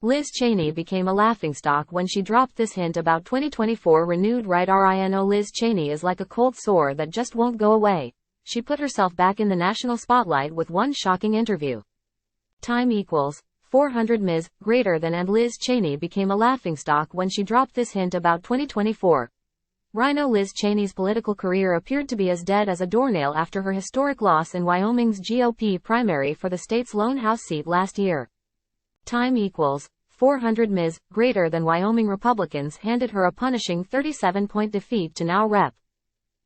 Liz Cheney became a laughingstock when she dropped this hint about 2024 renewed right. RINO Liz Cheney is like a cold sore that just won't go away. She put herself back in the national spotlight with one shocking interview. Time equals 400 Ms. greater than, and Liz Cheney became a laughingstock when she dropped this hint about 2024. RINO Liz Cheney's political career appeared to be as dead as a doornail after her historic loss in Wyoming's GOP primary for the state's lone House seat last year. Time equals 400 Ms. greater than Wyoming Republicans handed her a punishing 37-point defeat to now Rep.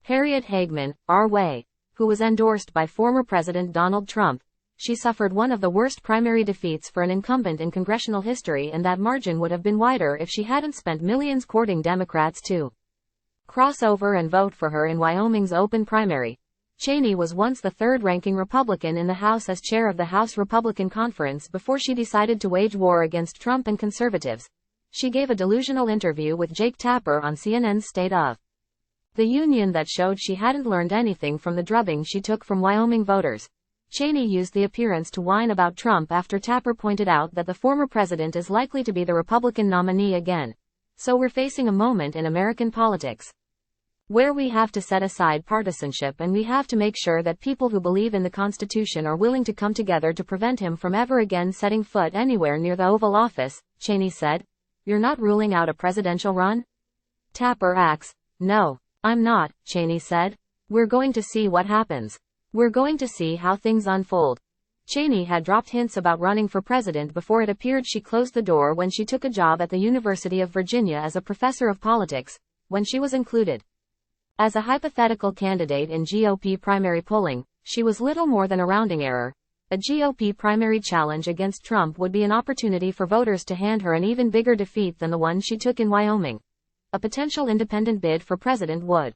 Harriet Hageman, R.W., who was endorsed by former President Donald Trump. She suffered one of the worst primary defeats for an incumbent in congressional history, and that margin would have been wider if she hadn't spent millions courting Democrats to cross over and vote for her in Wyoming's open primary. Cheney was once the third-ranking Republican in the House as chair of the House Republican Conference before she decided to wage war against Trump and conservatives. She gave a delusional interview with Jake Tapper on CNN's State of the Union that showed she hadn't learned anything from the drubbing she took from Wyoming voters. Cheney used the appearance to whine about Trump after Tapper pointed out that the former president is likely to be the Republican nominee again. So we're facing a moment in American politics where we have to set aside partisanship and we have to make sure that people who believe in the Constitution are willing to come together to prevent him from ever again setting foot anywhere near the Oval Office, Cheney said. You're not ruling out a presidential run? Tapper asks. No, I'm not, Cheney said. We're going to see what happens. We're going to see how things unfold. Cheney had dropped hints about running for president before it appeared she closed the door when she took a job at the University of Virginia as a professor of politics, when she was included as a hypothetical candidate in GOP primary polling. She was little more than a rounding error. A GOP primary challenge against Trump would be an opportunity for voters to hand her an even bigger defeat than the one she took in Wyoming. A potential independent bid for president would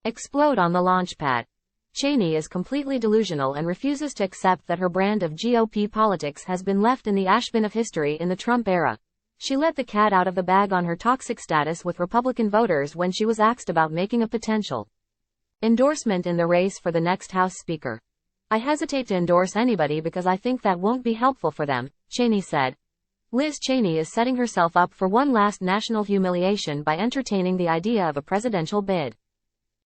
explode on the launchpad. Cheney is completely delusional and refuses to accept that her brand of GOP politics has been left in the ashbin of history in the Trump era. She let the cat out of the bag on her toxic status with Republican voters when she was asked about making a potential endorsement in the race for the next House Speaker. I hesitate to endorse anybody because I think that won't be helpful for them, Cheney said. Liz Cheney is setting herself up for one last national humiliation by entertaining the idea of a presidential bid.